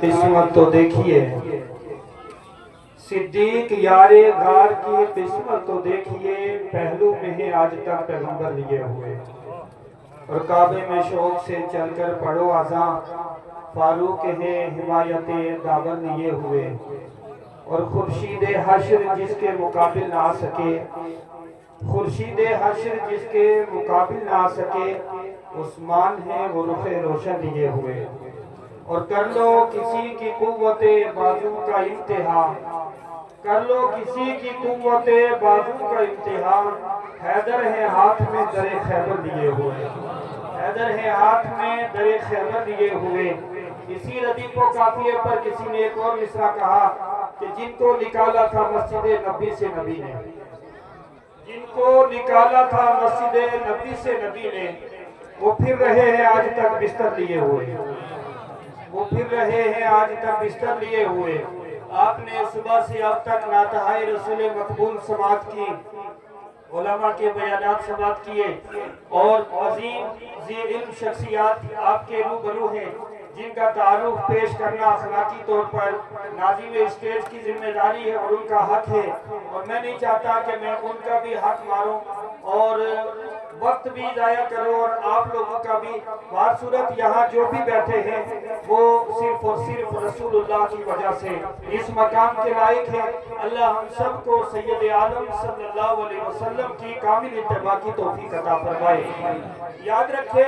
قسمت تو دیکھیے، صدیق یار غار کی قسمت تو دیکھیے، پہلو میں ہے آج تک پیغمبر لیے ہوئے، اور کعبے میں شوق سے چل کر پڑھو اذاں، فاروق ہے حمایت داور لیے ہوئے، اور خورشید حشر جس کے مقابل نہ آ سکے، خورشید حشر جس کے مقابل نہ آ سکے، عثمان ہے وہ رخ روشن لیے ہوئے، اور کر لو کسی کی قوت بازو کا امتحان، کر لو کسی کی قوت بازو کا امتحان، حیدر ہے ہاتھ میں در خیبر لیے ہوئے، حیدر ہے ہاتھ میں در خیبر لیے ہوئے۔ اسی ردیف و قافیے پر کسی نے ایک اور مصرع کہا کہ جن کو نکالا تھا مسجد نبی سے نبی نے، جن کو نکالا تھا مسجد نبی سے نبی نے، وہ پھر رہے ہیں آج تک بستر لیے ہوئے، وہ پھر رہے ہیں آج تک بستر لیے ہوئے۔ آپ نے صبح سے اب تک ناتہائے رسول مقبول سماعت کی، علماء کے بیانات سماعت کیے، اور عظیم ذی علم شخصیات آپ کے روبرو ہیں جن کا تعارف پیش کرنا اخلاقی طور پر ناظم اسٹیج کی ذمہ داری ہے اور ان کا حق ہے، اور میں نہیں چاہتا کہ میں ان کا بھی حق ماروں اور وقت بھی ضائع کرو، اور آپ لوگوں کا بھی۔ بہر صورت یہاں جو بھی بیٹھے ہیں وہ صرف اور صرف رسول اللہ کی وجہ سے اس مقام کے لائق ہیں۔ اللہ ہم سب کو سید عالم صلی اللہ علیہ وسلم کی کامل اتباع کی توفیق عطا فرمائے۔ یاد رکھے،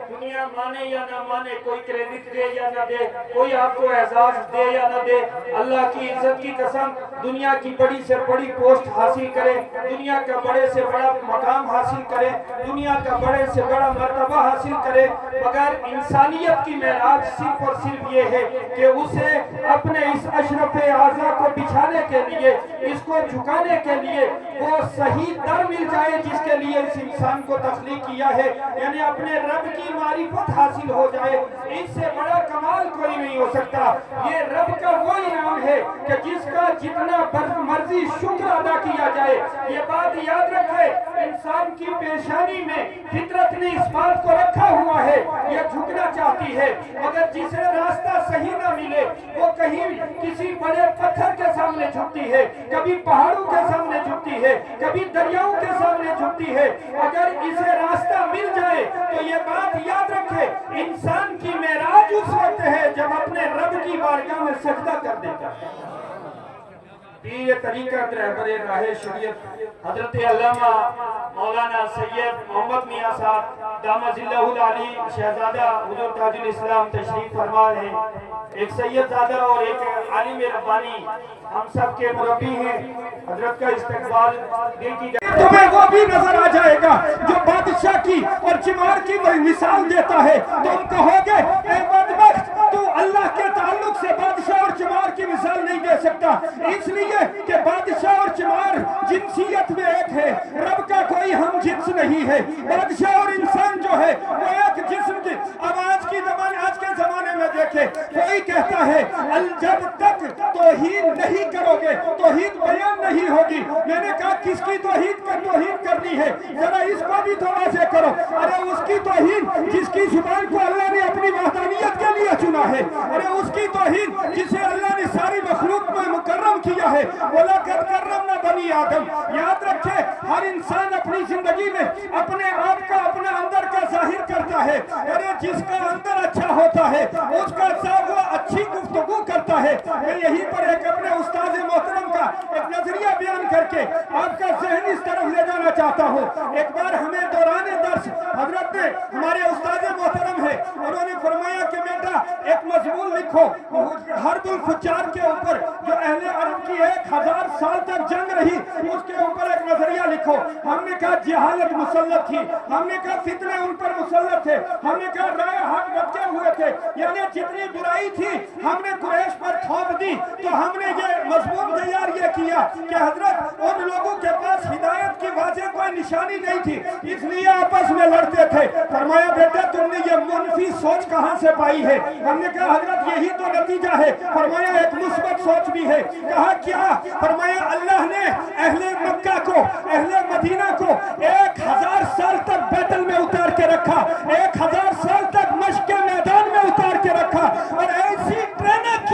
دنیا مانے یا نہ مانے، کوئی کریڈٹ دے یا نہ دے، کوئی آپ کو اعزاز دے یا نہ دے، اللہ کی عزت کی قسم، دنیا کی بڑی سے بڑی پوسٹ حاصل کرے، دنیا کا بڑے سے بڑا مقام حاصل کرے، دنیا کا بڑے سے بڑا مرتبہ حاصل کرے، مگر انسانیت کی معراج صرف اور صرف یہ ہے کہ اسے اپنے اس اشرف اعضا کو بچھانے کے لیے، اس کو جھکانے کے لیے وہ صحیح در مل جائے جس کے لیے اس انسان کو تخلیق کیا ہے، یعنی اپنے رب کی معرفت حاصل ہو جائے۔ اس سے بڑا کمال کوئی نہیں ہو سکتا۔ یہ رب کا وہ انعام ہے کہ جس کا جتنا مرضی شکر ادا کیا جائے۔ یہ بات یاد رکھے، انسان کی پیشانی میں فطرت نے اس بات کو رکھا ہوا ہے، یہ جھکنا چاہتی ہے، مگر جسے راستہ صحیح نہ ملے وہ کہیں کسی بڑے پتھر کے سامنے جھکتی ہے، کبھی پہاڑوں کے سامنے جھکتی ہے، کبھی دریاؤں کے سامنے جھکتی ہے۔ اگر اسے راستہ مل جائے تو یہ بات یاد رکھے، انسان کی معراج اس وقت ہے جب اپنے رب کی بارگاہ میں سجدہ کر دیتا ہے۔ پیر طریقت رہبر راہ شریعت حضرت علامہ مولانا سید محمد میاں صاحب دامت ظلہ العلی شہزادہ حضور تاج الاسلام تشریف فرما ہیں، ایک سید زادہ اور ایک عالم ربانی ہم سب کے مربی ہیں۔ حضرت کا استقبال دل کی تمہیں وہ بھی نظر آ جائے گا جو بادشاہ کی اور چمار کی مثال دیتا ہے، تم کہو گے اے بدبخت تو اللہ کے تعلق سے بادشاہ اور چمار کی مثال نہیں دے سکتا، اس لیے کہ بادشاہ اور چمار جنسیت میں ایک ہے، رب کا کوئی ہم جنس نہیں ہے۔ بادشاہ اور انسان جو ہے وہ ایک جسم کی۔ اب آج کے زمانے میں دیکھیں، کوئی کہتا ہے جب تک توحید نہیں کرو گے توحید بیان نہیں ہوگی۔ میں نے کہا کس کی توحید کرنی ہے، ذرا اس کو بھی تو واضح کرو۔ ارے اس کی توحید جس کی زبان کو اللہ نے اپنی وحدانیت کے لیے چنا ہے، ارے اس کی توحید جسے اللہ نے ساری مخلوق میں مکرم کیا ہے۔ وَلَقَدْ كَرَّمْنَا بَنِي آدم۔ یاد رکھے، ہر انسان اپنی زندگی میں اپنے آپ کا اپنا اندر کا ظاہر کرتا ہے، ارے جس کا اندر اچھا ہوتا ہے اس کا ساتھ وہ اچھی گفتگو کرتا ہے۔ میں یہیں پر ایک اپنے استاد محترم کا ایک نظریہ بیان کر کے آپ کا ذہن اس طرف لے جانا چاہتا ہوں۔ ایک بار ہمیں دوران درس حضرت نے، ہمارے استاد محترم ہے، انہوں نے فرمایا کہ بیٹا ایک مضمون لکھو حرب الفجار کے اوپر، جو اہل عرب کی 1000 سال تک جنگ رہی، اس کے اوپر ایک نظریہ لکھو۔ ہم نے کہا جہالت مسلط تھی، ہم نے کہا فتنے ان پر مسلط تھے، ہم نے کہا رائے حق بچے ہوئے تھے، یعنی جتنی برائی تھی ہم نے قریش پر تھوپ دی۔ تو ہم نے یہ مضمون تیار یہ کیا کہ حضرت ان لوگوں کے پاس ہدایت کی واضح کوئی نشانی نہیں تھی، اس لیے آپس میں لڑتے تھے۔ فرمایا بیٹا تم نے یہ منفی سوچ کہاں سے پائی ہے؟ ہم نے کہا حضرت یہی تو نتیجہ ہے۔ فرمایا ایک مثبت سوچ بھی ہے۔ کہا کیا؟ فرمایا اللہ نے اہل مکہ کو، اہل مدینہ کو 1000 سال تک بیتل میں اتار کے رکھا، 1000 سال تک مشق کے میدان میں اتار کے رکھا، اور ایسی ٹریننگ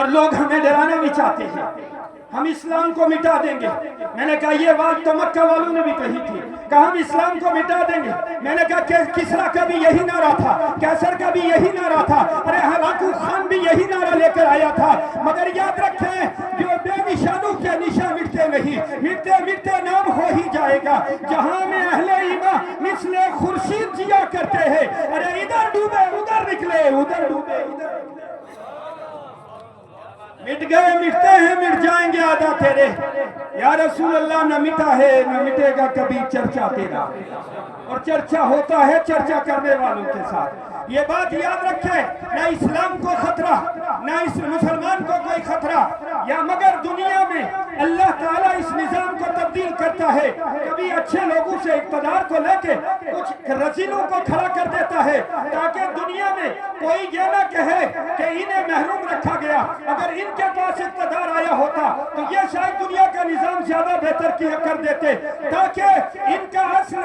لوگ ہمیں ڈرانا بھی چاہتے ہیں، ہم اسلام کو مٹا دیں گے۔ میں نے کہا یہ بات تو مکہ والوں نے بھی کہی تھی، کہا ہم اسلام کو مٹا دیں گے۔ میں نے کہا کہ کسرا کا بھی یہی نعرہ تھا، کیسر کا بھی یہی نعرہ تھا، ارے ہلاکو خان بھی یہی نعرہ لے کر آیا تھا۔ مگر یاد رکھیں جو بے نشانوں کے نشاں مٹتے نہیں، مٹتے مٹتے نام ہو ہی جائے گا۔ جہاں میں اہل ایمان مثل خورشید جیا کرتے ہیں، ارے ادھر ڈوبے ادھر نکلے، ادھر ڈوبے ادھر نکلے۔ مٹ گئے مٹتے ہیں مٹ جائیں گے آدھا تیرے، یا رسول اللہ نہ مٹا ہے نہ مٹے گا کبھی چرچا تیرا، اور چرچا ہوتا ہے چرچا کرنے والوں کے ساتھ۔ یہ بات یاد رکھیں، نہ اسلام کو خطرہ نہ اس مسلمان کو کوئی خطرہ، یا مگر دنیا میں اللہ تعالیٰ اس نظام کو تبدیل کرتا ہے، کبھی اچھے لوگوں سے اقتدار کو لے کے کچھ رذیلوں کو کھڑا کر دیتا ہے، تاکہ دنیا میں کوئی یہ نہ کہے کہ انہیں محروم رکھا گیا۔ اگر ان کے پاس اقتدار آیا ہوتا تو یہ شاید دنیا کا نظام زیادہ بہتر کیا کر دیتے، تاکہ ان کا اصل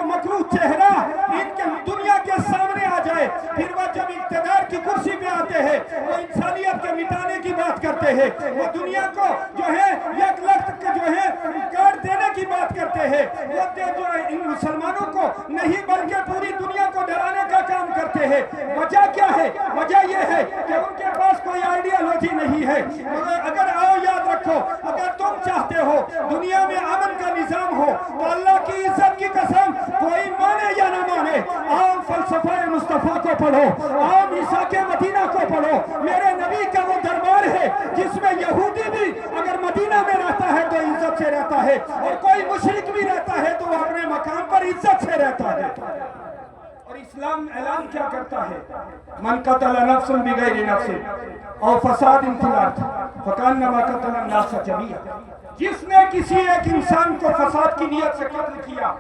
مکروہ چہرہ ان کے دنیا کے سامنے آ جائے۔ پھر وہ جب اقتدار کی کرسی پہ آتے ہیں وہ انسانیت کے مٹانے کی بات کرتے ہیں، وہ دنیا کو جو ہے یک لخت جو ہے کاٹ دینے کی بات کرتے ہیں، وہ جو ان مسلمانوں کو نہیں بلکہ پوری دنیا کو ڈرانے کا کام کرتے ہیں۔ وجہ کیا ہے؟ وجہ یہ ہے کہ ان کے پاس کوئی آئیڈیالوجی نہیں ہے۔ اگر آؤ یاد رکھو، اگر تم چاہتے ہو دنیا میں امن کا نظام ہو تو اللہ کی عزت کی قسم کوئی مانے یا نہ مانے، عام فلسفہ مصطفیٰ کو پڑھو، عام عیسیٰ کے مدینہ کو پڑھو۔ میرے نبی کا وہ دربار ہے جس میں یہودی بھی اگر مدینہ میں رہتا ہے تو عزت سے رہتا ہے، اور کوئی مشرک بھی رہتا ہے تو وہ اپنے مقام پر عزت سے رہتا ہے۔ اور اسلام اعلان کیا کرتا ہے؟ من قتل نفس بغیر نفس او فساد فی الارض فکانما قتل الناس جميعا، جس نے کسی ایک انسان کو فساد کی نیت سے قتل کیا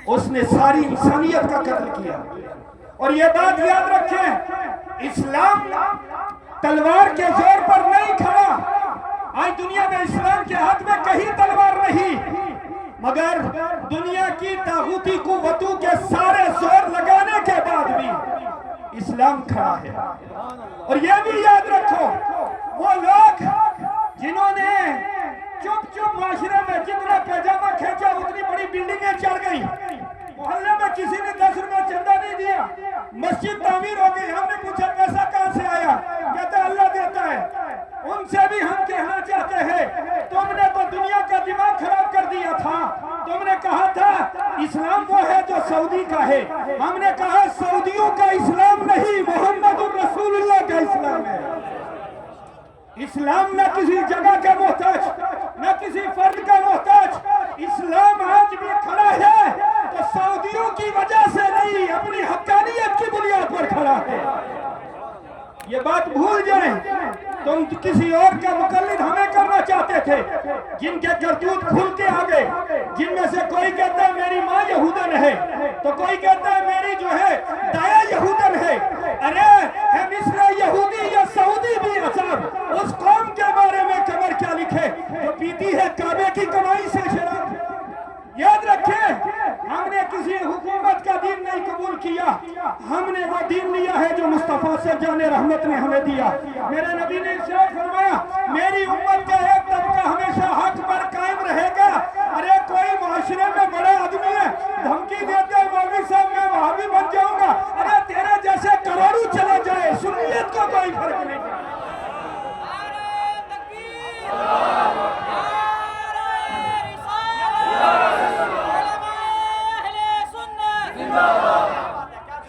اس نے ساری انسانیت کا قتل کیا۔ اور یہ بات یاد رکھیں، اسلام تلوار کے زور پر نہیں کھڑا۔ آج دنیا میں اسلام کے ہاتھ میں کہیں تلوار نہیں، مگر دنیا کی طاغوتی قوتوں کے سارے زور لگانے کے بعد بھی اسلام کھڑا ہے۔ اور یہ بھی یاد رکھو، وہ لوگ جنہوں نے چپ چپ معاشرے میں جتنا پیجامہ کھینچا اتنی بڑی بلڈنگیں چڑھ گئی، محلے میں کسی نے 10 روپے چندہ نہیں دیا، مسجد تعمیر ہو گئی، ہم نے پوچھا پیسہ کہاں سے آیا، کہتے اللہ دیتا ہے۔ ان سے بھی ہم کہنا چاہتے ہیں تم نے تو دنیا کا دماغ خراب کر دیا تھا، تم نے کہا تھا اسلام وہ ہے جو سعودی کا ہے، ہم نے کہا سعودیوں کا اسلام نہیں، محمد الرسول اللہ کا اسلام ہے۔ اسلام نہ کسی جگہ کا محتاج، نہ کسی فرد کا محتاج، اسلام آج بھی کھڑا ہے تو سعودیوں کی وجہ سے نہیں، اپنی حقانیت کی بنیاد پر کھڑا ہے۔ یہ بات بھول جائیں، تم کسی اور کا مقلد ہمیں کرنا چاہتے تھے، جن کے کرتوت کھل کے آ گئے، جن میں سے کوئی کہتا ہے میری ماں یہودن ہے تو کوئی کہتا ہے میری جو ہے دایا یہودن ہے۔ ارے ہے مصر یہودی یا سعودی بھی عذاب، اس قوم کے بارے میں قبر کیا لکھے جو پیتی ہے کعبے کی کمائی سے شراب۔ یاد رکھیں، ہم نے کسی حکومت کا دین نہیں قبول کیا، ہم نے وہ دین لیا ہے جو مصطفیٰ سے جان رحمت نے ہمیں دیا۔ میرے نبی نے ارشاد فرمایا میری امت کا ایک طبقہ ہمیشہ حق پر قائم رہے گا۔ ارے کوئی معاشرے میں بڑا آدمی ہے، دھمکی دیتے ہیں مولوی صاحب میں وہابی بن جاؤں گا، ارے تیرے جیسے کروڑوں چلے جائے سنیت کو کوئی فرق نہیں پڑتا۔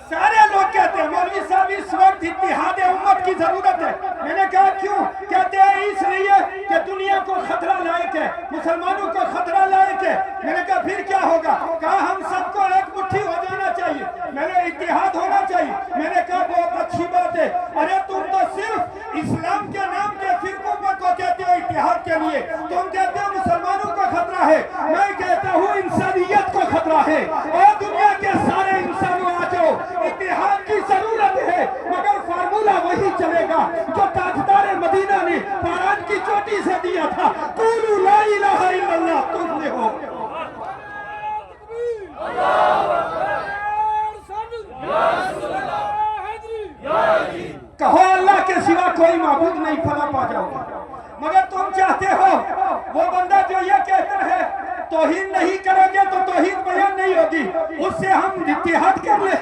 سارے لوگ کہتے ہیں مولوی صاحب اس وقت اتحاد امت کی ضرورت ہے۔ میں نے کہا کیوں؟ کہتے ہیں اس لیے کہ دنیا کو خطرہ لائق ہے، مسلمانوں کو خطرہ لائق ہے۔ میں نے کہا پھر کیا ہوگا؟ کہا ہم سب کو ایک مٹھی ہو جانا چاہیے، میں نے اتحاد ہونا چاہیے۔ میں نے کہا بہت اچھی بات ہے، ارے تم تو صرف اسلام کے نام کے فرقوں کو کہتے ہو اتحاد کے لیے، تم کہتے ہو مسلمانوں کو خطرہ ہے، میں کہتا ہوں انسانیت کو خطرہ ہے۔ اور دنیا کے سارے انسانوں آ جاؤ، اتحاد کی ضرورت ہے، مگر فارمولہ وہی چلے گا جو تاجدار مدینہ نے پاران کی چوٹی سے دیا تھا، قولوا لا الہ الا اللہ تفلحوا۔ کہو اللہ کے سوا کوئی معبود نہیں نہیں فلاں پا جاؤ گے. مگر تم چاہتے ہو وہ بندہ جو یہ کہتا ہے توہین نہیں کرو گے تو توہین بیان نہیں ہوگی، اس سے ہم اتحاد کر لیں.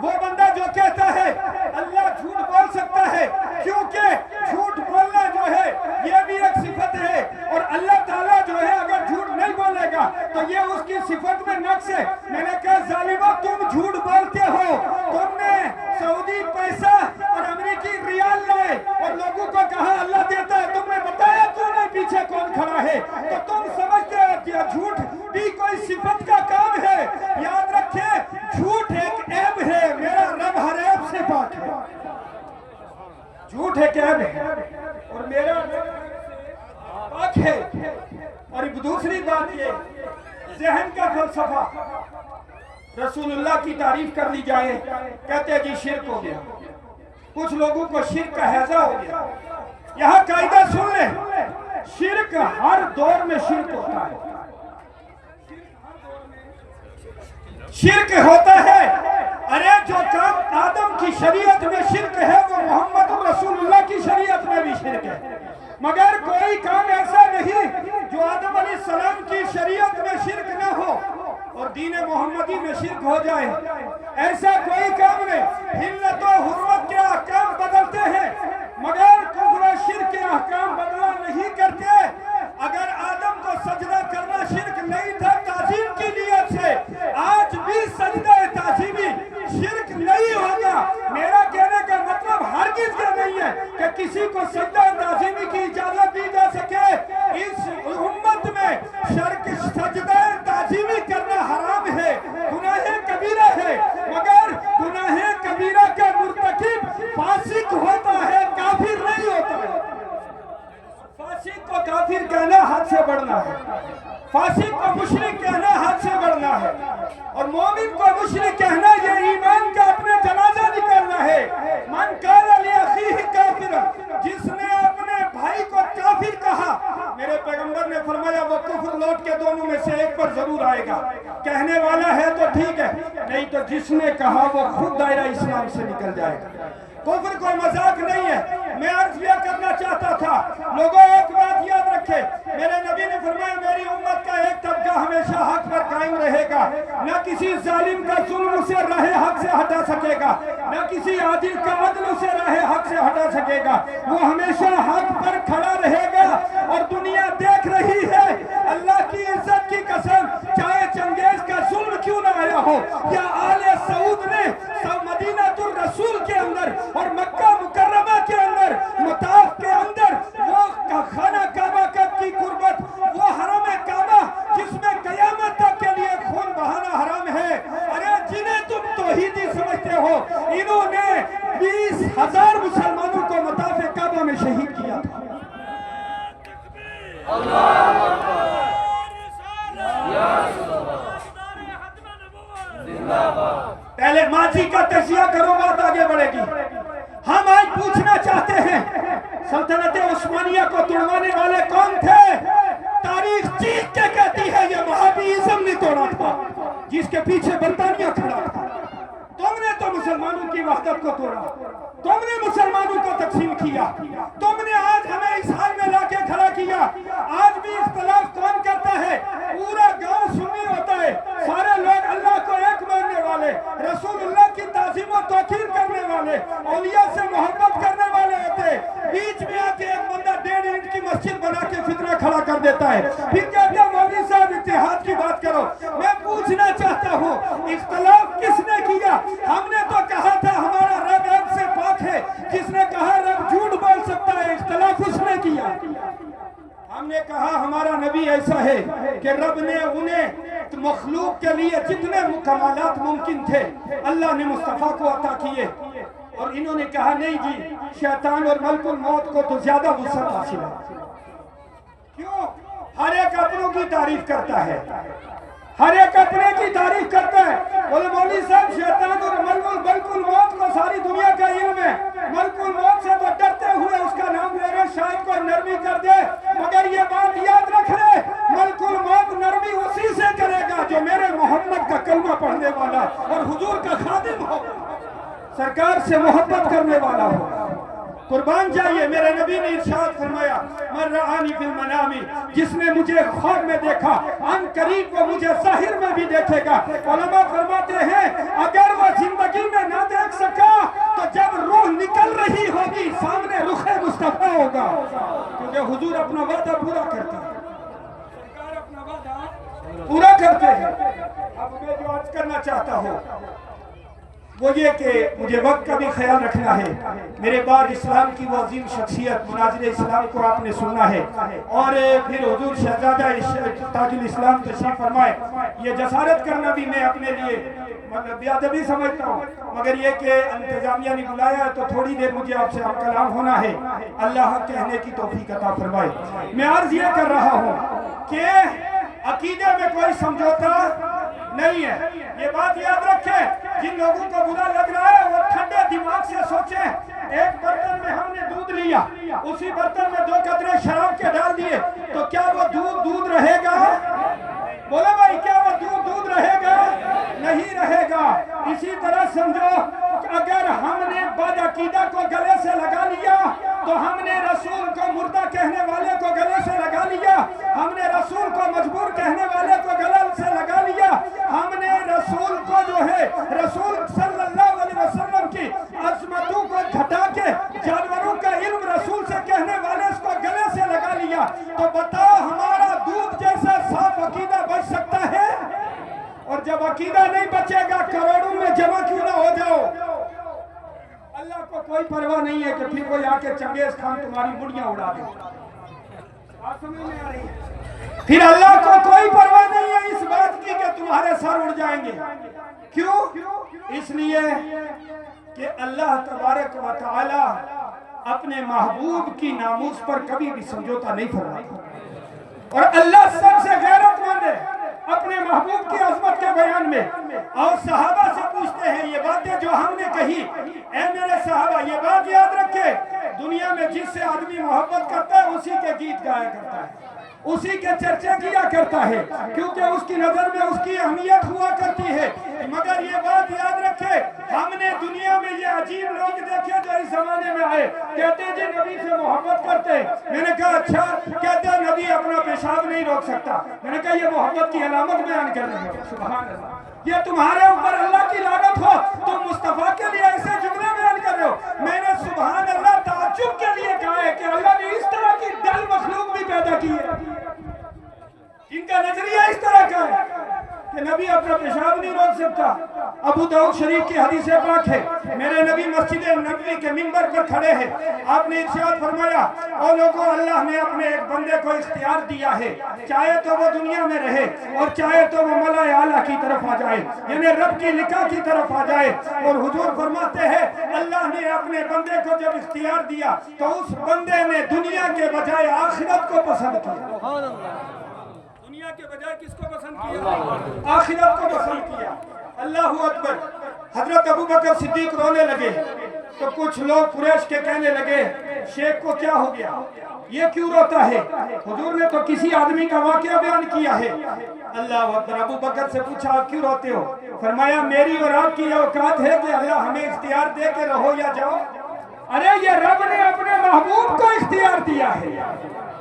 وہ بندہ جو کہتا ہے اللہ جھوٹ بول سکتا ہے، کیونکہ جھوٹ بولنا جو ہے یہ بھی ایک صفت ہے، اور اللہ تعالیٰ جو ہے اگر جھوٹ نہیں بولے گا تو یہ اس کی صفت میں نقص ہے. میں نے کہا ظالمہ تم جھوٹ بولتے ہو، تم نے سعودی پیسہ اور امریکی ریال لائے اور لوگوں کو کہا اللہ دیتا ہے، تم نے بتایا کیوں نہیں پیچھے کون کھڑا ہے، تو تم سمجھتے ہو کہ جھوٹ بھی کوئی صفت کا کام ہے. یاد رکھیں جھوٹ ایک عیب ہے، میرا رب ہر عیب سے پاک ہے. جھوٹ ایک عیب ہے اور میرا رب پاک ہے. اور دوسری بات یہ ذہن کا فلسفہ، رسول اللہ کی تعریف کر لی جائے کہتے ہیں جی شرک ہو گیا، کچھ لوگوں کو شرک کا ہیضہ ہو گیا. یہاں قاعدہ سن لیں، شرک ہر دور میں شرک ہوتا ہے. شرک ہوتا ہے، ارے جو کام آدم کی شریعت میں شرک ہے وہ محمد رسول اللہ کی شریعت میں بھی شرک ہے. مگر کوئی کام ایسا نہیں جو آدم علیہ السلام کی شریعت میں شرک نہ ہو اور دین محمدی میں شرک ہو جائے. ایسا کوئی کام نہیں. حلت و حرمت کے احکام بدلتے ہیں مگر کفر و شرک کے احکام بدلا نہیں کرتے. اگر آدم کو سجدہ کرنا شرک نہیں تھا تعظیم کی نیت سے، آج بھی سجدہ تعظیمی شرک نہیں ہوگا. میرا کہنے کا مطلب ہرگز یہ نہیں ہے کہ کسی کو سجدہ تعظیمی کی اجازت دی جا سکے. اس امت میں شرک سجدہ تعظیمی کرنا حرام ہے، گناہ کبیرہ ہے. مگر گناہ کبیرہ کا مرتکب فاسق ہوتا ہے، کافر نہیں ہوتا ہے. فاسق کو کافر کہنا حد سے بڑھنا ہے، فاسق کو مشرک کہنا حد سے بڑھنا ہے، اور مومن کو مشرک کہنا یہ ایمان کا اپنے جنازہ نکالنا ہے. من قال لأخیہ کافر، جس نے اپنے بھائی کو کافر کہا، میرے پیغمبر نے فرمایا وہ کفر لوٹ کے دونوں میں سے ایک پر ضرور آئے گا. کہنے والا ہے تو ٹھیک ہے، نہیں تو جس نے کہا وہ خود دائرہ اسلام سے نکل جائے گا. کفر کوئی مذاق نہیں ہے. میں عرض یہ کرنا چاہتا تھا لوگوں ایک بات یاد رکھے، میرے نبی نے فرمایا میری امت کا ایک طبقہ ہمیشہ حق پر قائم رہے گا، نہ کسی ظالم کا ظلم اسے راہ حق سے ہٹا سکے گا، نہ کسی عادل کا عدل اسے راہ حق سے ہٹا سکے گا. وہ ہمیشہ حق پر کھڑا رہے گا. اور دنیا دیکھ رہی ہے، اللہ کی عزت کی قسم چاہے چنگیز کا ظلم کیوں نہ آیا ہو، یا آل سعود نے مدینہ الرسول کے اندر اور مکہ مکرمہ کے اندر مطاف کے اندر وہ خانہ کعبہ کی قربت، وہ حرم کعبہ جس میں قیامت تک کے لیے خون بہانا حرام ہے. ارے جنہیں تم توحیدی سمجھتے ہو، انہوں نے 20,000 مسلمانوں کو مطاف کعبہ میں شہید کیا تھا. پہلے ماضی کا تجزیہ کرو، بات آگے بڑھے گی. ہم آج پوچھنا چاہتے ہیں سلطنت عثمانیہ کو توڑوانے والے کون تھے؟ تاریخ چیخ کے کہتی ہے یہ وہابیزم نے توڑا تھا، جس کے پیچھے برطانیہ کھڑا تھا. تم نے تو مسلمانوں کی وحدت کو توڑا، تم نے مسلمانوں کو تقسیم کیا، تم نے آج ہمیں اس حال میں لا کے کھڑا کیا. آج بھی اختلاف کون کرتا ہے؟ پورا گاؤں سنی ہوتا ہے، سارے لوگ اللہ کو ایک ماننے والے، رسول اللہ کی تعظیم و توقیر کرنے والے، اولیاء سے محبت کرنے والے ہوتے. بیچ میں آ کے ایک بندہ 1.5 اینٹ کی مسجد بنا کے فتنہ کھڑا کر دیتا ہے، پھر کہتے ہیں مولوی صاحب اتحاد کی بات کرو. میں پوچھنا چاہتا ہوں اختلاف کس نے کیا؟ ہم نے تو کہا تھا ہمارا رب عیب سے پاک ہے. جس نے کہا رب جھوٹ بول سکتا ہے، اختلاف اس نے کیا. ہم نے کہا ہمارا نبی ایسا ہے کہ رب نے انہیں مخلوق کے لیے جتنے کمالات ممکن تھے اللہ نے مصطفیٰ کو عطا کیے. اور انہوں نے کہا نہیں جی شیطان اور ملک الموت کو تو زیادہ وسعت حاصل ہے. کیوں؟ ہر ایک اپنوں کی تعریف کرتا ہے، ہر ایک اپنے کی تعریف کرتا ہے. بولے مولوی صاحب شیطان اور ملک الموت کو ساری دنیا کا علم ہے، ملک الموت سے تو ڈرتے ہوئے اس کا نام لے رہے، شاید کوئی نرمی کر دے. مگر یہ بات یاد رکھ لے، ملک الموت نرمی اسی سے کرے گا جو میرے محمد کا کلمہ پڑھنے والا اور حضور کا خادم ہو، سرکار سے محبت کرنے والا ہو. قربان جائیے، میرے نبی نے ارشاد فرمایا من رآنی فی المنامی، جس نے مجھے خواب میں دیکھا ان قریب وہ مجھے ظاہر میں بھی دیکھے گا۔ علماء فرماتے ہیں اگر وہ زندگی میں نہ دیکھ سکا تو جب روح نکل رہی ہوگی سامنے رخ مصطفیٰ ہوگا، کیونکہ حضور اپنا وعدہ پورا کرتے ہیں، سرکار اپنا وعدہ پورا کرتے ہیں۔ اب میں جو عرض کرنا چاہتا ہوں وہ یہ کہ مجھے وقت کا بھی خیال رکھنا ہے۔ میرے بعد اسلام کی وہ عظیم شخصیت مناظر اسلام کو آپ نے سننا ہے، اور پھر حضور شہزادہ تاج الاسلام تشریف فرمائے۔ یہ جسارت کرنا بھی میں اپنے لیے مطلب بے ادبی سمجھتا ہوں، مگر یہ کہ انتظامیہ نے بلایا تو تھوڑی دیر مجھے آپ سے ہم کلام ہونا ہے، اللہ کہنے کی توفیق عطا فرمائے۔ میں عرض یہ کر رہا ہوں کہ عقیدے میں کوئی سمجھوتا نہیں ہے، یہ بات یاد رکھیں۔ جن لوگوں کو برا لگ رہا ہے وہ ٹھنڈے دماغ سے سوچیں، ایک برتن میں ہم نے دودھ لیا، اسی برتن میں 2 قطرے شراب کے ڈال دیے تو کیا وہ دودھ رہے گا؟ بولو بھائی، کیا وہ دودھ رہے گا؟ نہیں رہے گا۔ اسی طرح سمجھو اگر ہم نے بد عقیدہ کو گلے سے لگا لیا تو ہم نے رسول کو مردہ کہنے والے کو گلے سے لگا لیا، ہم نے رسول کو مجبور کہنے والے کو گلے سے لگا لیا، ہم نے رسول کو جو ہے رسول صلی اللہ علیہ وسلم کی عظمتوں کو گھٹا کے جانوروں کا علم رسول سے کہنے والے اس کو گلے سے لگا لیا، تو بتاؤ ہمارا دودھ جیسا صاف عقیدہ بچ سکتا ہے؟ اور جب عقیدہ نہیں بچے گا کروڑوں میں جمع کیوں نہ ہو جاؤ، اللہ کو کوئی پرواہ نہیں ہے کہ پھر کوئی آ کے چنگیز خان تمہاری مڑیاں اڑا دے۔ بات سمجھ میں آ رہی ہے؟ پھر اللہ کو کوئی پرواہ نہیں ہے اس بات کی کہ تمہارے سر اڑ جائیں گے۔ کیوں؟ اس لیے کہ اللہ تبارک و تعالی اپنے محبوب کی ناموس پر کبھی بھی سمجھوتا نہیں فرماتا، اور اللہ سب سے غیرت مند ہے اپنے محبوب کی عظمت کے بیان میں۔ اور صحابہ سے پوچھتے ہیں یہ باتیں جو ہم نے کہی، اے میرے صحابہ یہ بات یاد رکھے، دنیا میں جس سے آدمی محبت کرتا ہے اسی کے گیت گایا کرتا ہے، اسی کے چرچے کیا کرتا ہے، کیونکہ اس کی نظر میں اس کی اہمیت ہوا کرتی ہے۔ مگر یہ بات یاد رکھے ہم نے دنیا میں یہ عجیب لوگ دیکھے جو اس زمانے میں آئے، کہتے جی نبی سے محبت کرتے، میں نے کہا اچھا، کہتے نبی اپنا پیشاب نہیں روک سکتا، میں نے کہا یہ محبت کی علامت بیان کر رہے ہو، سبحان اللہ، یہ تمہارے اوپر اللہ کی لعنت ہو، تم مصطفیٰ کے لیے ایسے جملے بیان کر رہے ہو۔ میں نے سبحان اللہ تعجب کے لیے کہا ہے کہ اللہ نے اس طرح کی ڈل مخلوق بھی پیدا کی ہے، ان کا نظریہ اس طرح کا ہے کہ نبی اپنا پیشاب نہیں روک سکتا۔ ابو داؤد شریف کی حدیث پاک ہے، میرے نبی مسجد نبوی کے منبر پر کھڑے ہیں، آپ نے ارشاد فرمایا اور لوگوں اللہ نے اپنے ایک بندے کو اختیار دیا ہے، چاہے تو وہ دنیا میں رہے اور چاہے تو وہ ملائے اعلیٰ کی طرف آ جائے، یعنی رب کی لقا کی طرف آ جائے۔ اور حضور فرماتے ہیں اللہ نے اپنے بندے کو جب اختیار دیا تو اس بندے نے دنیا کے بجائے آخرت کو پسند کیا۔ دنیا کے بجائے کس کو پسند کیا؟ آخرت کو پسند کیا۔ اللہ اکبر۔ حضرت ابو بکر صدیق رونے لگے تو کچھ لوگ قریش کے کہنے لگے شیخ کو کیا ہو گیا، یہ کیوں روتا ہے؟ حضور نے تو کسی آدمی کا واقعہ بیان کیا ہے۔ اللہ اکبر۔ ابو بکر سے پوچھا آپ کیوں روتے ہو؟ فرمایا میری اور آپ کی یہ اوقات ہے کہ اللہ ہمیں اختیار دے کے رہو یا جاؤ؟ ارے یہ رب نے اپنے محبوب کو اختیار دیا ہے،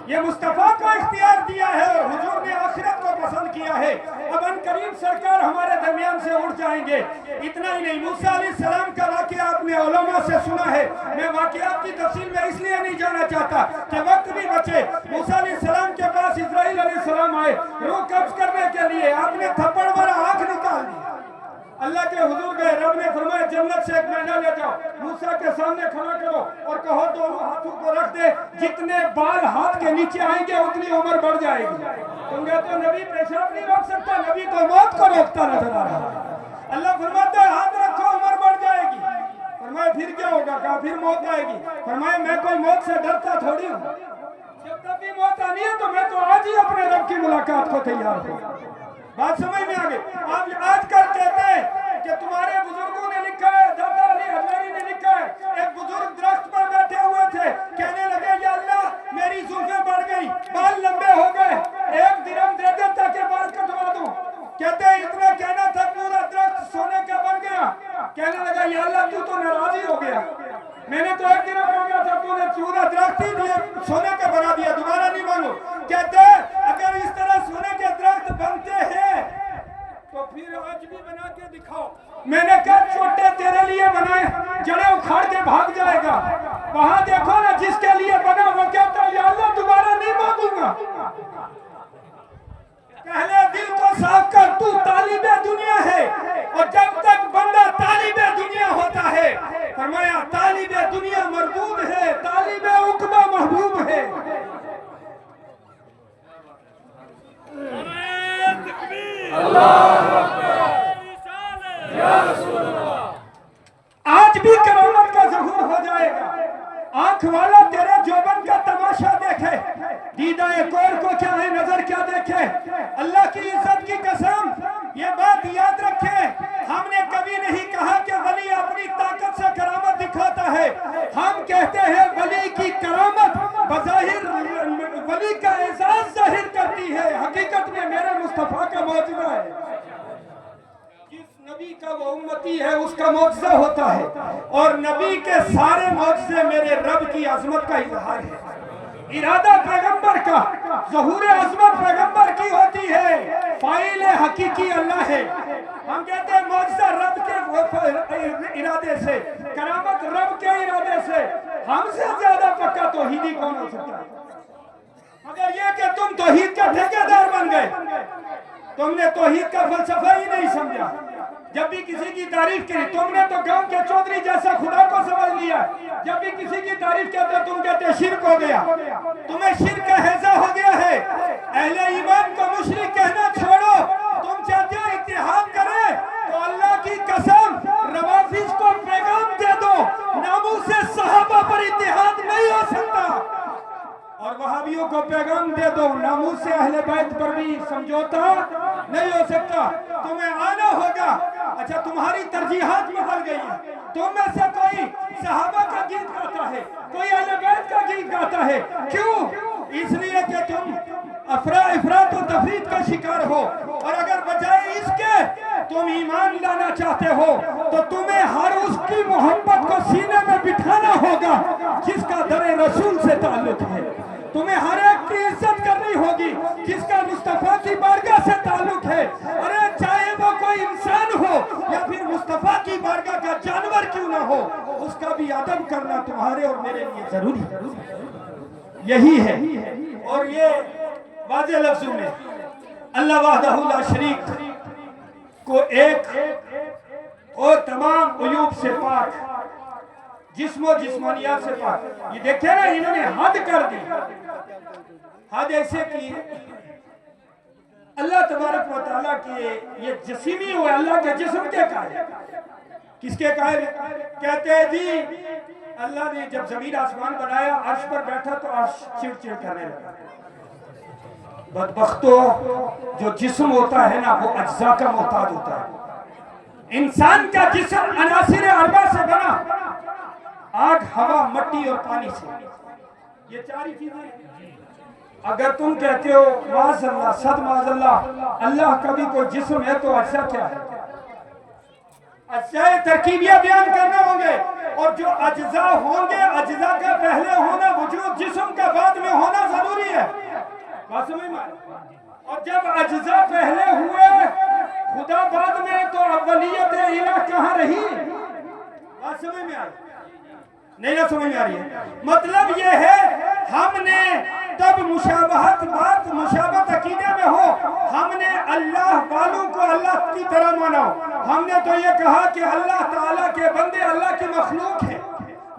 یہ مصطفیٰ کو اختیار دیا ہے، اور حضور نے آخرت کو پسند کیا ہے۔ اب ان قریب سرکار ہمارے درمیان سے اٹھ جائیں گے۔ اتنا ہی نہیں، موسیٰ علیہ السلام کا واقعہ آپ نے علماء سے سنا ہے، میں واقعات کی تفصیل میں اس لیے نہیں جانا چاہتا کہ وقت بھی بچے۔ موسیٰ علیہ السلام کے پاس اسرائیل علیہ السلام آئے روح قبض کرنے کے لیے، آپ نے تھپڑ مارا، آنکھ نکال دی، اللہ کے حضور گئے، رب نے فرمایا جنت سے ایک مہینہ لے جاؤ، موسیٰ کے سامنے کھڑا کرو اور کہو دونوں ہاتھوں کو رکھ دے، جتنے بال ہاتھ کے نیچے آئیں گے اتنی عمر بڑھ جائے گی۔ تم کہتے ہو نبی پیشاب نہیں روک سکتا، نبی تو موت کو روکتا نظر آ رہا ہے۔ اللہ فرماتا ہے ہاتھ رکھو عمر بڑھ جائے گی۔ فرمایا پھر کیا ہوگا؟ کہا پھر موت آئے گی۔ فرمایا میں کوئی موت سے ڈرتا تھوڑی ہوں، جب تک بھی موت آنی ہے تو میں تو آج ہی اپنے رب کی ملاقات کو تیار ہوں۔ بات سمجھ میں آگئی؟ آپ آج کل کہتے ہیں کہ تمہارے بزرگوں نے لکھا ہے، دادا علی حضری نے لکھا ہے، ایک بزرگ درخت پر بیٹھے ہوئے تھے، کہنے لگے یا اللہ میری زلفیں بڑھ گئی، بال لمبے ہو گئے، 1 درہم دے دے تاکہ بال کٹوا دوں۔ کہتے ہیں اتنا کہنا تھا پورا درخت سونے کا بن گیا۔ کہنے لگا یا اللہ تو ناراضی ہو گیا، میں نے تو ایک دن مانگا تھا، تو نے چودہ درخت ہی دیے، سونے کا بنا دیا، دوبارہ نہیں مانگو۔ کہتے ہیں اگر اس طرح سونے کے درخت بنتے ہیں تو پھر آج بھی بنا کے دکھاؤ۔ میں نے کہا چھوٹے تیرے لیے بنائے، جڑے اکھاڑ کے بھاگ جائے گا۔ وہاں دیکھو نا جس کے لیے بنا وہ کہتا ہے یا اللہ دوبارہ نہیں مانگوں گا۔ پہلے دل کو صاف کر، تو طالب دنیا ہے، اور جب تک بندہ طالب دنیا ہوتا ہے، فرمایا طالب دنیا مردود ہے، طالب عقبہ محبوب ہے۔ آج بھی کرامت کا ظہور ہو جائے گا۔ آنکھ والا تیرے جوبن کا تماشا دیکھے، دیدہ کور کو کیا ہے، نظر کیا دیکھے۔ اللہ کی عزت کی قسم یہ بات یاد رکھے، ہم نے کبھی نہیں کہا کہ ولی اپنی طاقت سے کرامت دکھاتا ہے۔ ہم کہتے ہیں ولی کی کرامت بظاہر ولی کا اعزاز ظاہر کرتی ہے، حقیقت میں میرے مصطفیٰ کا معجزہ ہے۔ نبی کا وہ امتی ہے اس کا معجزہ ہوتا ہے، اور نبی کے سارے معجزے میرے رب کی عظمت کا اظہار ہے۔ ارادہ پیغمبر کا، ظہور عظمت پیغمبر کی ہوتی ہے، فاعل حقیقی اللہ ہے۔ ہم کہتے ہیں معجزہ رب کے ارادے سے، کرامت رب کے ارادے سے۔ ہم سے زیادہ پکا توحیدی کون ہو سکتا ہے؟ مگر یہ کہ تم توحید کا ٹھیکیدار بن گئے، تم نے توحید کا فلسفہ ہی نہیں سمجھا۔ جب بھی کسی کی تعریف کی تم نے تو گاؤں کے چودھری جیسا خدا کو سمجھ لیا، جب بھی کسی کی تعریف کہتے تم کہتے شرک ہو گیا، تمہیں شرک کا حیضہ ہو گیا ہے۔ اہل ایمان کو مشرک کہنا چھوڑو، تم چاہتے ہو اتحاد کرے تو اللہ کی قسم روافض کو پیغام دے دو، ناموس صحابہ پر اتحاد نہیں ہو سکتا، اور وہابیوں کو پیغام دے دو ناموس اہل بیت پر بھی سمجھوتا نہیں ہو سکتا۔ تمہیں آنا ہوگا۔ اچھا تمہاری ترجیحات بدل گئی ہیں، تم میں سے کوئی صحابہ کا گیت گاتا ہے، کوئی اہل بیت کا گیت گاتا ہے، کیوں؟ اس لیے کہ تم افراط و تفریط کا شکار ہو، اور اگر بجائے اس کے تم ایمان لانا چاہتے ہو تو تمہیں ہر اس کی محبت کو سینے میں بٹھانا ہوگا جس کا در رسول سے تعلق ہے۔ تمہیں ہر ایک کی عزت کرنی ہوگی جس کا مصطفیٰ کی بارگاہ سے تعلق ہے۔ ارے چاہے وہ کوئی انسان ہو یا پھر مصطفیٰ کی بارگاہ کا جانور کیوں نہ ہو، اس کا بھی ادب کرنا تمہارے اور میرے لیے ضروری ہے۔ یہی ہے، اور یہ واضح لفظوں میں اللہ وحدہ لا شریک کو ایک اور تمام عیوب سے پاک، جسم و جسمانیات سے پاک۔ یہ دیکھیں نا انہوں نے حد کر دی، حد ایسے کی اللہ تبارک و تعالیٰ کی یہ جسمی ہوئے، اللہ کے جسم کے قائل، کس کے قائل؟ کہتے ہیں جی اللہ نے جب زمین آسمان بنایا عرش پر بیٹھا تو عرش چڑ چڑ کرنے لگا۔ بدبختو جو جسم ہوتا ہے نا وہ اجزاء کا محتاج ہوتا ہے۔ انسان کا جسم عناصر اربع سے بنا، آگ، ہوا، مٹی اور پانی سے، یہ چاری چیزیں۔ اگر تم کہتے ہو معاذ اللہ، صد معاذ اللہ، اللہ کا بھی کوئی جسم ہے تو اجزاء کیا ہے؟ اجزاء ترکیبیہ بیان کرنے ہوں گے، اور جو اجزاء ہوں گے اجزاء کا پہلے ہونا وجود جسم کا بعد میں ہونا ضروری ہے۔ بات سمجھ میں؟ اور جب اجزاء پہلے ہوئے خدا بعد میں تو اولیت الہ کہاں رہی؟ بات سمجھ میں آئی؟ نہیں نہ سمجھ میں آ رہی ہے؟ مطلب یہ ہے ہم نے تب مشابہت عقیدے میں ہو، ہم نے اللہ والوں کو اللہ کی طرح مانا، ہم نے تو یہ کہا کہ اللہ تعالیٰ کے بندے اللہ کی مخلوق ہیں،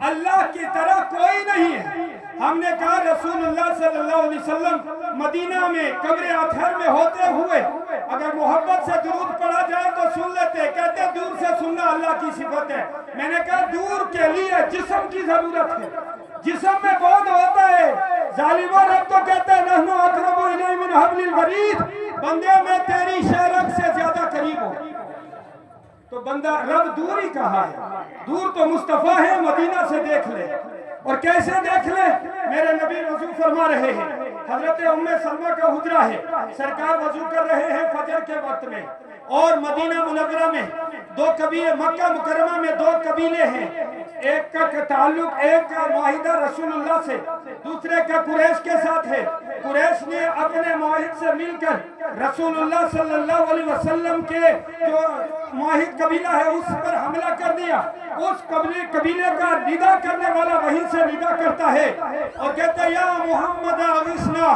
اللہ کی طرح کوئی نہیں ہے۔ ہم نے کہا رسول اللہ صلی اللہ علیہ وسلم مدینہ میں قبر اطہر میں ہوتے ہوئے اگر محبت سے درود پڑھا جائے تو سن لیتے، کہتے دور سے سننا اللہ کی صفت ہے۔ میں نے کہا دور کے لیے جسم کی ضرورت ہے، جسم میں بہت ہوتا ہے۔ ظالموں رب تو کہتا ہے نحن اقرب الیہ من حبل الورید، بندے میں تیری شہرت سے زیادہ قریب ہو۔ تو بندہ رب دور ہی کہا ہے، دور تو مصطفیٰ ہے، مدینہ سے دیکھ لے۔ اور کیسے دیکھ لے؟ میرے نبی وضو فرما رہے ہیں، حضرت ام سلمہ کا حجرہ ہے، سرکار وضو کر رہے ہیں فجر کے وقت میں، اور مدینہ منورہ میں دو قبیلے، مکہ مکرمہ میں دو قبیلے ہیں، ایک کا تعلق ایک معاہدہ رسول اللہ سے، دوسرے کا قریش کے ساتھ ہے۔ قریش نے اپنے معاہد سے مل کر رسول اللہ صلی اللہ علیہ وسلم کے جو معاہد قبیلہ ہے اس پر حملہ کر دیا۔ اس قبیلے کا ندا کرنے والا وہیں سے ندا کرتا ہے اور کہتا ہے یا محمد اغثنا،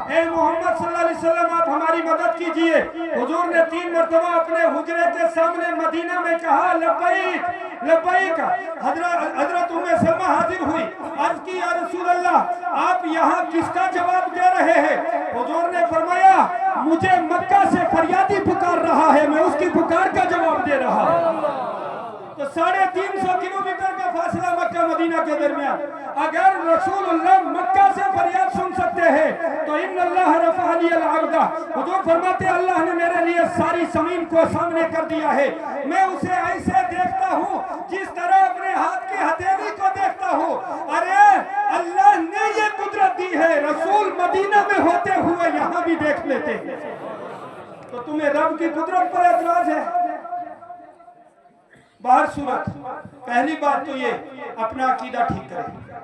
اے محمد صلی اللہ علیہ وسلم آپ ہماری مدد کیجئے۔ حضور نے 3 مرتبہ اپنے حجرے کے سامنے مدینہ میں کہا لبیک لبیک۔ حضرت ام سلمہ حاضر ہوئی، عرض کی یا رسول اللہ آپ یہاں کس کا جواب دے رہے ہیں؟ حضور نے فرمایا مجھے مکہ سے فریادی پکار رہا ہے، میں اس کی پکار کا جواب دے رہا ہوں۔ تو 350 کلومیٹر کا فاصلہ مکہ مدینہ کے درمیان، اگر رسول اللہ مکہ سے فریاد سن سکتے ہیں تو ان اللہ رفع لی الارض، حضور فرماتے اللہ نے میرے لیے ساری زمین کو سامنے کر دیا ہے، میں اسے ایسے دیکھتا ہوں جس طرح اپنے ہاتھ کی ہتھیلی کو دیکھتا ہوں۔ ارے اللہ نے یہ قدرت دی ہے، رسول مدینہ میں ہوتے ہوئے یہاں بھی دیکھ لیتے ہیں، تو تمہیں رب کی قدرت پر اعتراض ہے؟ باہر صورت پہلی بات تو یہ اپنا عقیدہ ٹھیک کریں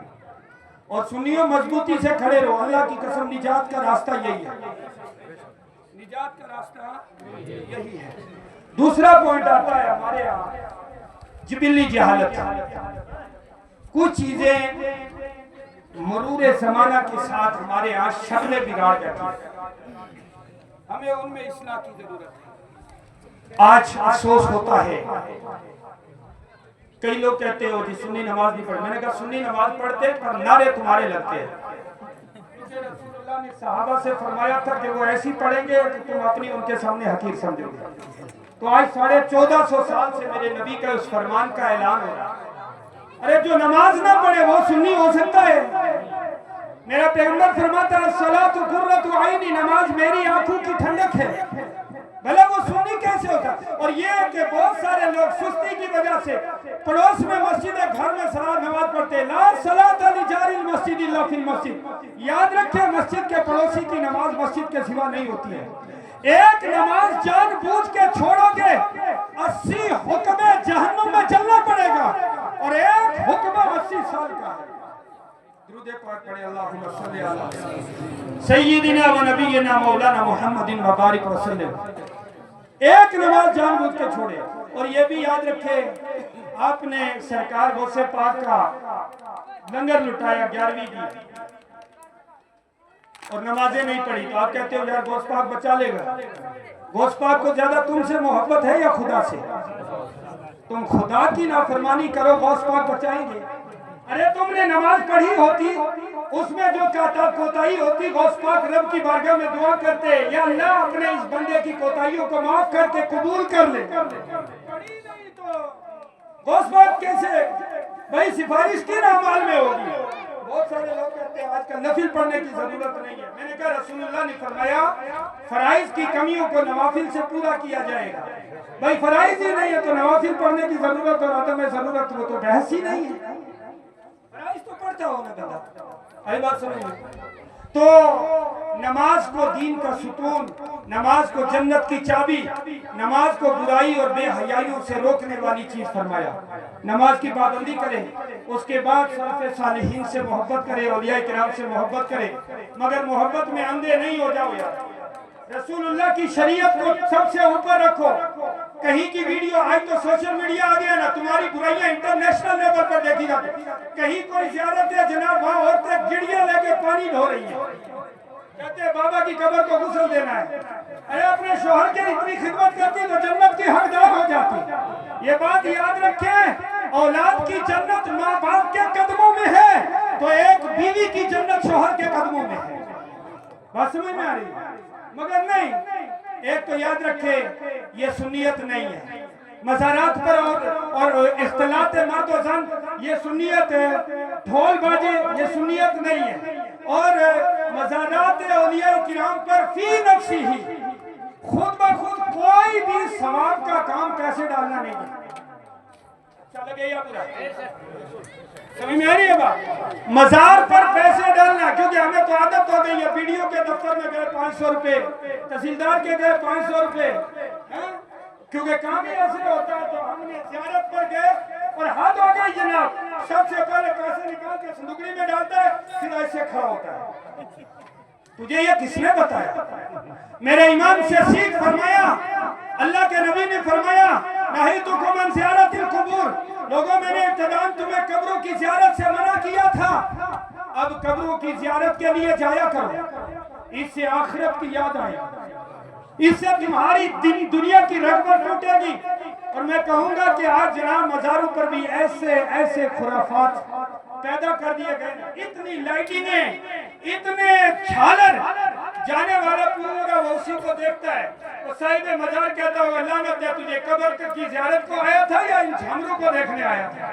اور سنیوں مضبوطی سے کھڑے رہو، اللہ کی قسم نجات کا راستہ یہی ہے، نجات کا راستہ یہی ہے۔ دوسرا پوائنٹ آتا ہے ہمارے یہاں جبلی جہالت، کچھ چیزیں مرور زمانہ کے ساتھ ہمارے یہاں شکلیں بگاڑ جاتی ہیں، ہمیں ان میں اصلاح کی ضرورت ہے۔ آج افسوس ہوتا ہے کئی لوگ کہتے ہو جی سنی نماز نہیں پڑھتے، میں نے کہا سنی نماز پڑھتے پر نعرے تمہارے لگتے ہیں، کیونکہ رسول اللہ نے صحابہ سے فرمایا تھا کہ وہ ایسی پڑھیں گے کہ تم اپنی ان کے سامنے حقیر سمجھو گے۔ تو آج 1450 سال سے میرے نبی کا اس فرمان کا اعلان ہو رہا ہے، ارے جو نماز نہ پڑھے وہ سنی ہو سکتا ہے؟ میرا پیغمبر فرماتا ہے الصلاۃ قرۃ عینی، نماز میری آنکھوں کی ٹھنڈک ہے، بھلا وہ سنی کیسے ہوتا؟ اور یہ کہ بہت سارے لوگ سستی کی وجہ سے پڑوس میں مسجد ہے، گھر میں نماز پڑھتے، لا صلاۃ لجار المسجد الا فی المسجد، یاد رکھیں مسجد کے پڑوسی کی نماز مسجد کے سوا نہیں ہوتی ہے۔ ایک نماز جان بوجھ کے چھوڑو گے 80 حکم جہنم میں چلنا پڑے گا، اور ایک حکم 80 سال کا ہے۔ درود پاک پڑھے اللہم صلی علی سیدنا و نبینا مولانا محمد و بارک وسلم۔ ایک نماز جان بوجھ کے چھوڑے، اور یہ بھی یاد رکھے آپ نے سرکار غوث پاک کا لنگر لٹایا 11ویں کی اور نمازیں نہیں پڑھی، تو آپ کہتے ہو یار غوث پاک بچا لے گا۔ غوث پاک کو زیادہ تم سے محبت ہے یا خدا سے؟ تم خدا کی نافرمانی کرو غوث پاک بچائیں گے؟ ارے تم نے نماز پڑھی ہوتی، اس میں جو کوتاہی ہوتی غوث پاک رب کی بارگاہ میں دعا کرتے یا اللہ اپنے اس بندے کی کوتاہیوں کو معاف کر کے قبول کر لے۔ پڑھی نہیں تو غوث پاک کیسے بھائی سفارش کی اعمال میں ہوگی؟ بہت سارے لوگ کہتے ہیں آج کل نفل پڑھنے کی ضرورت نہیں ہے، میں نے کہا رسول اللہ نے فرمایا فرائض کی کمیوں کو نوافل سے پورا کیا جائے گا۔ بھائی فرائض ہی نہیں ہے تو نوافل پڑھنے کی ضرورت اور عدم ضرورت وہ تو بحث ہی نہیں ہے، فرائض تو پڑھتا ہونا بندہ۔ آئی بات سمجھ میں؟ تو نماز کو دین کا ستون، نماز کو جنت کی چابی، نماز کو برائی اور بے حیائیوں سے روکنے والی چیز فرمایا۔ نماز کی پابندی کرے، اس کے بعد سلف صالحین سے محبت کرے، اولیاء کرام سے محبت کرے، مگر محبت میں اندھے نہیں ہو جاؤ یار۔ رسول اللہ کی شریعت کو سب سے اوپر رکھو۔ کہیں کی ویڈیو آئی تو سوشل میڈیا آ گیا نا، تمہاری برائیاں انٹرنیشنل لیول پر دیکھی جاتی، کہیں کوئی زیارت ہے جناب وہاں عورتیں گڑیاں لے کے پانی ڈھو رہی ہیں، کہتے ہیں بابا کی قبر کو غسل دینا ہے۔ ارے اپنے شوہر کے اتنی خدمت کرتی تو جنت کی حقدار ہو جاتی۔ یہ بات یاد رکھیں، اولاد کی جنت ماں باپ کے قدموں میں ہے تو ایک بیوی کی جنت شوہر کے قدموں میں ہے۔ بات سمجھ میں آ رہی ہے؟ مگر نہیں، ایک تو یاد رکھے یہ سنیت نہیں ہے، مزارات پر اور اختلاط مرد و زن یہ سنیت ہے، ڈھول باجے یہ سنیت نہیں ہے، اور مزارات اولیاء کرام پر فی نفسی ہی خود بخود کوئی بھی ثواب کا کام پیسے ڈالنا نہیں ہے۔ اچھا لگے یا پورا سمجھ میں آ رہی ہے بات؟ مزار پر پیسے ڈالنا، کیونکہ ہمیں تو عادت ہو گئی ہے، پیڈیو کے دفتر میں گئے 500 روپے، تحصیلدار کے گئے 500 روپے، کیونکہ کام ہی ایسے ہوتا ہے. تو ہم نے زیارت پر گئے اور حد ہو گئی جناب. سب سے پہلے پیسے نکال کے صندوقڑی میں ڈالتا ہے, پھر ایسے کھڑا ہوتا ہے. تجھے یہ کس نے بتایا؟ میرے امام سے سیکھ. فرمایا اللہ کے نبی نے فرمایا نہیتکم عن زیارت القبور. لوگوں میں نے ابتداءً تمہیں قبروں کی زیارت سے منع کیا تھا, اب قبروں کی زیارت کے لیے جایا کرو. اس سے آخرت کی یاد آئے, اس سے تمہاری دنیا کی رغبت ٹوٹے گی. اور میں کہوں گا کہ آج جناب مزاروں پر بھی ایسے خرافات پیدا کر دیے گئے. اتنی لائٹنگیں, اتنے چھالر, جانے والا پورا وہ اسی کو دیکھتا ہے. وہ صاحب مزار کہتا ہوگا لعنت ہے تجھے, قبر کی زیارت کو آیا تھا یا ان جھامروں کو دیکھنے آیا تھا؟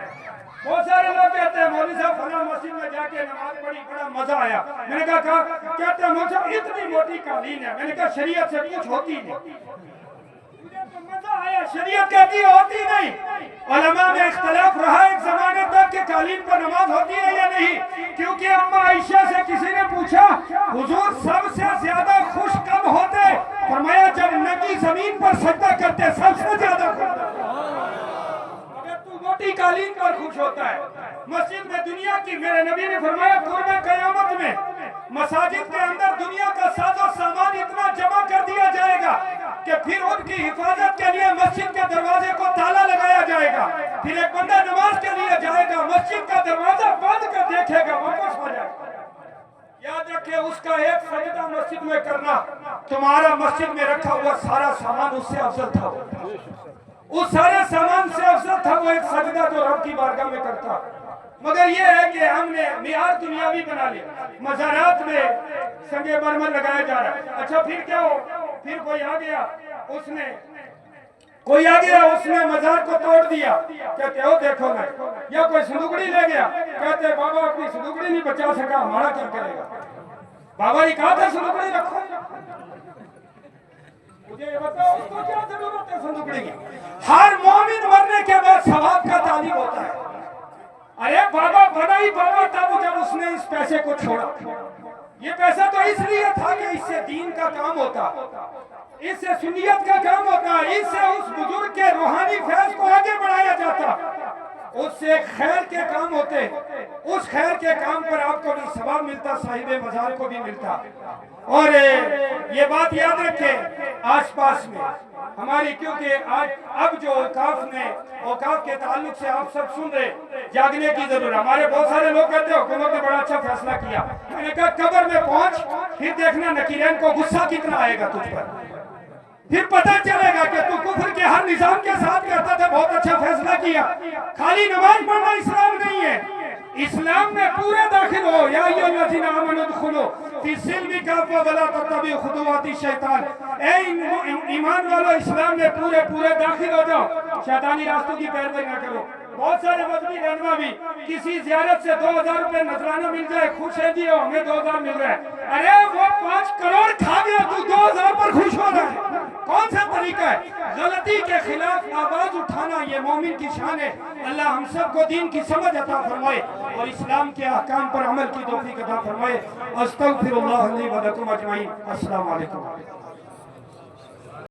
بہت سارے لوگ کہتے ہیں مولوی صاحب فلاں مسجد میں جا کے نماز پڑھی, بڑا مزہ آیا. میں نے کہا کہتے ہیں مولوی صاحب اتنی موٹی قالین ہے. میں نے کہا شریعت سے کچھ ہوتی نہیں. مزہ آیا, شریعت کہتی ہوتی نہیں. علماء میں اختلاف رہا ایک زمانے تک کہ قالین پر نماز ہوتی ہے یا نہیں, کیونکہ اما عائشہ سے کسی نے پوچھا حضور سب سے زیادہ خوش کب ہوتے؟ فرمایا جب نبی زمین پر سجدہ کرتے سب سے زیادہ خوش. اگر تو موٹی قالین پر خوش ہوتا ہے, مسجد میں دنیا کی, میرے نبی نے فرمایا قرب قیامت میں مساجد کے اندر دنیا کا ساز و سامان اتنا جمع کر دیا جائے گا کہ پھر ان کی حفاظت کے لیے مسجد کے دروازے کو تالا لگایا جائے گا. پھر ایک بندہ نماز کے لیے جائے گا, مسجد کا دروازہ بند کر دیکھے گا, وہ خوش ہو جائے گا. یاد رکھیں اس کا ایک سجدہ مسجد میں کرنا تمہارا مسجد میں رکھا ہوا سارا سامان اس سے افضل تھا. اس سارے سامان سے افضل تھا وہ ایک سجدہ جو رب کی بارگاہ میں کرتا. مگر یہ ہے کہ ہم نے معیار دنیاوی بنا لیا. مزارات میں سنگ مرمر لگایا جا رہا ہے. اچھا پھر کیا ہو, پھر کوئی آ گیا اس نے مزار کو توڑ دیا. کہتے ہو دیکھو نا, یا کوئی صندوقڑی لے گیا, کہتے بابا اپنی صندوقڑی نہیں بچا سکا, ہمارا کیا کرے گا؟ بابا جی کہا تھا صندوقڑی رکھو. مجھے یہ بتاؤ اس کو کیا ضرورت ہے صندوقڑی کی؟ ہر مومن مرنے کے بعد ثواب کا طالب ہوتا ہے. ارے بابا بنا ہی بابا تب جب اس نے اس پیسے کو چھوڑا. یہ پیسہ تو اس لیے تھا کہ اس سے دین کا کام ہوتا, اس سے سنیت کا کام ہوتا, اس سے اس بزرگ کے روحانی فیض کو آگے بڑھایا جاتا, اس سے خیر کے کام ہوتے. اس خیر کے کام پر آپ کو بھی ثواب ملتا, صاحب مزار کو بھی ملتا. اور یہ بات یاد رکھیں آس پاس میں ہماری, کیونکہ آج اب جو اوقاف کے تعلق سے آپ سب سن رہے, جاگنے کی ضرورت. ہمارے بہت سارے لوگ کہتے ہیں حکومت نے بڑا اچھا فیصلہ کیا. میں نے کہا قبر میں پہنچ, پھر دیکھنا نکیرین کو غصہ کتنا آئے گا تجھ پر, پھر پتہ چلے گا کہ تو کفر کے ہر نظام کے ساتھ کرتا تھا, بہت اچھا فیصلہ کیا. خالی نماز پڑھنا اسلام نہیں ہے, اسلام میں پورے داخل ہو. یا ایھا الذین آمنوا ادخلوا فی السلم کافۃ ولا تتبعوا خطوات الشیطان. اے ایمان والو اسلام میں پورے داخل ہو جاؤ, شیطانی راستوں کی پیروی نہ کرو. بہت سارے مذہبی رہنما بھی کسی زیارت سے 2000 روپے نذرانہ مل جائے, خوش ہے جی ہمیں 2000 مل رہا ہے. ارے وہ 5 کروڑ کھا گیا, تو 2000 پر خوش ہو رہا ہے. کون سا طریقہ ہے؟ غلطی کے خلاف آواز اٹھانا یہ مومن کی شان ہے. اللہ ہم سب کو دین کی سمجھ عطا فرمائے اور اسلام کے احکام پر عمل کی توفیق عطا فرمائے. استغفر اللہ لی و لکم اجمعین. السلام علیکم.